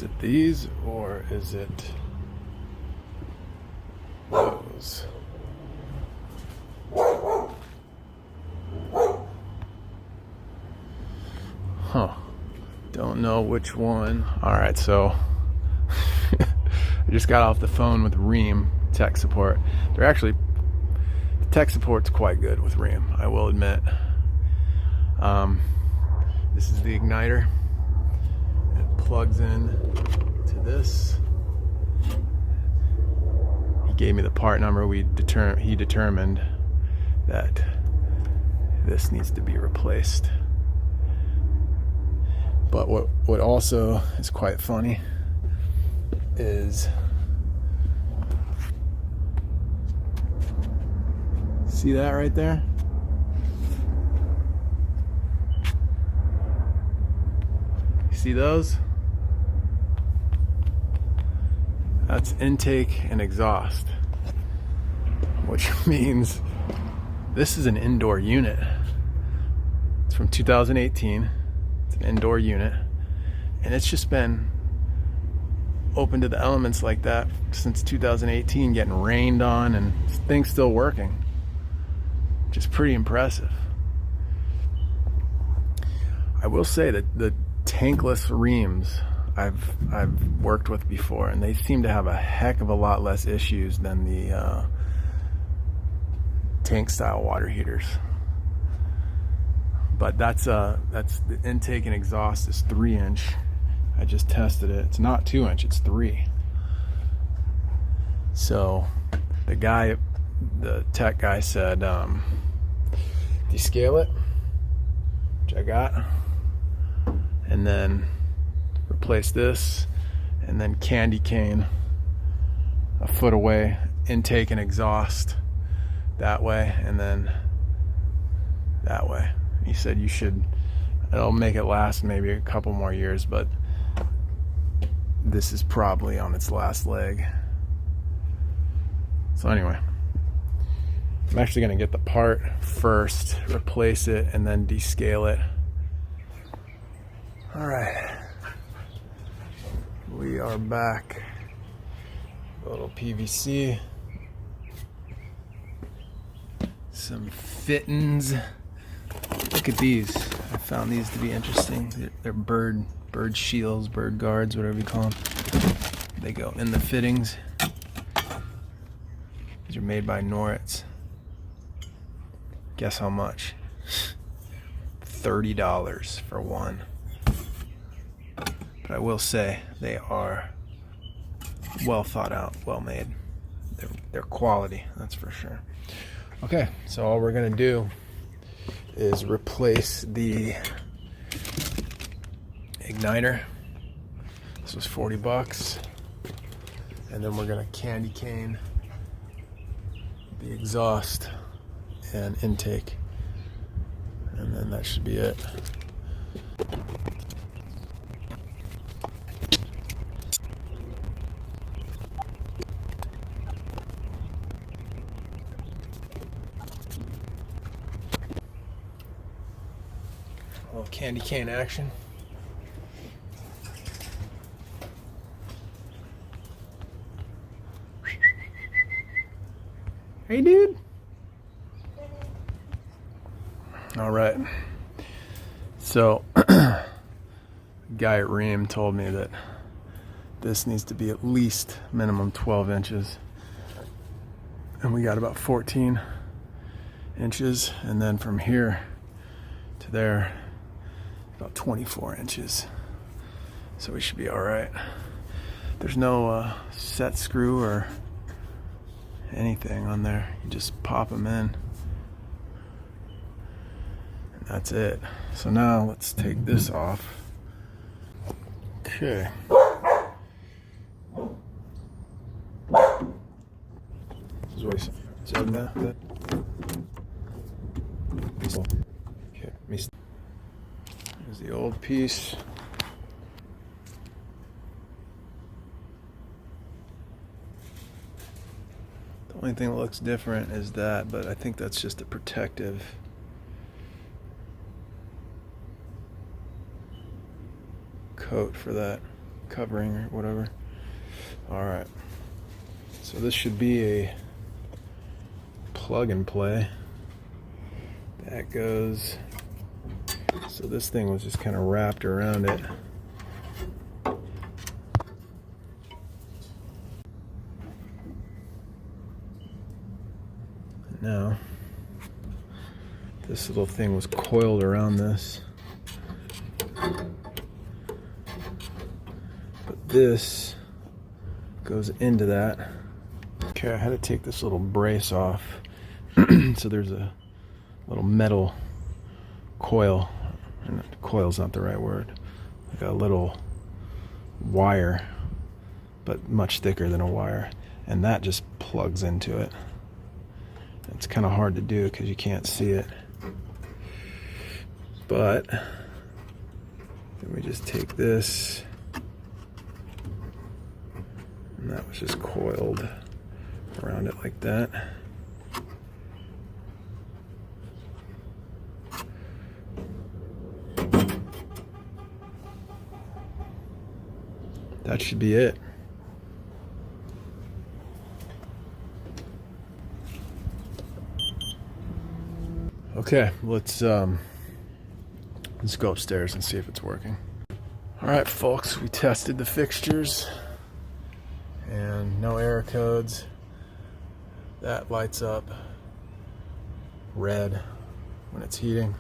Is it these or is it those? Huh. Don't know which one. Alright, so I just got off the phone with Ream tech support. The tech support's quite good with Ream, I will admit. This is the igniter. It plugs in to this. He gave me the part number. He determined that this needs to be replaced. But what also is quite funny is, see that right there? See those? That's intake and exhaust, which means this is an indoor unit. It's from 2018. It's an indoor unit, and it's just been open to the elements like that since 2018, getting rained on, and things still working. Just pretty impressive. I will say that the tankless reams I've worked with before, and they seem to have a heck of a lot less issues than the tank style water heaters. But that's the intake and exhaust is 3-inch. I just tested it. It's not 2-inch, it's 3. So the tech guy said, descale it, which I got, and then replace this, and then candy cane a foot away, intake and exhaust that way, and then that way. He said it'll make it last maybe a couple more years, but this is probably on its last leg. So anyway, I'm actually going to get the part first, replace it, and then descale it. Alright, we are back. A little PVC, some fittings. Look at these. I found these to be interesting. They're bird shields, bird guards, whatever you call them. They go in the fittings. These are made by Norritz. Guess how much? $30 for one. But I will say they are well thought out, well made. They're quality, that's for sure. Okay, so all we're gonna do is replace the igniter. This was $40, and then we're gonna candy cane the exhaust and intake, and then that should be it. A little candy cane action. Hey, dude. All right. So, guy at Ream told me that this needs to be at least minimum 12 inches. And we got about 14 inches. And then from here to there, about 24 inches. So we should be all right. There's no set screw or anything on there. You just pop them in. And that's it. So now let's take this off. Okay. This is what he said that. Okay, here's the old piece. The only thing that looks different is that, but I think that's just a protective coat for that covering or whatever. All right, so this should be a plug and play. That goes, so this thing was just kind of wrapped around it. And now this little thing was coiled around this, but this goes into that. Okay, I had to take this little brace off. So there's a little metal coil, and coil's not the right word, like a little wire, but much thicker than a wire, and that just plugs into it. It's kind of hard to do because you can't see it, but then we just take this, and that was just coiled around it like that. That should be it. Okay, let's go upstairs and see if it's working. All right, folks, we tested the fixtures and no error codes. That lights up red when it's heating.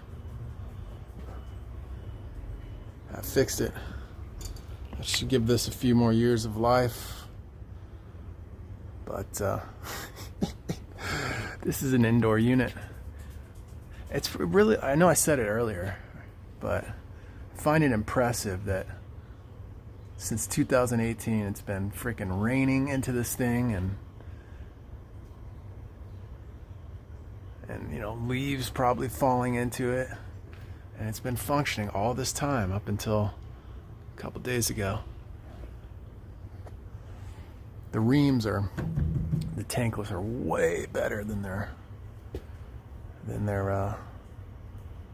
I fixed it. I should give this a few more years of life, but this is an indoor unit. It's really, I know I said it earlier, but I find it impressive that since 2018 it's been freaking raining into this thing, and you know, leaves probably falling into it, and it's been functioning all this time up until a couple days ago. The reams are, the tankless are way better than their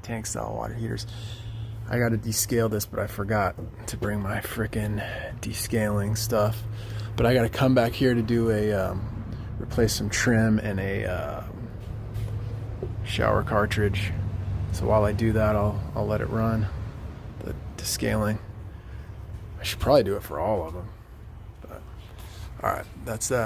tank style water heaters. I gotta descale this, but I forgot to bring my frickin' descaling stuff. But I gotta come back here to do a replace some trim and a shower cartridge. So while I do that, I'll let it run, the descaling. I should probably do it for all of them. But all right, that's that.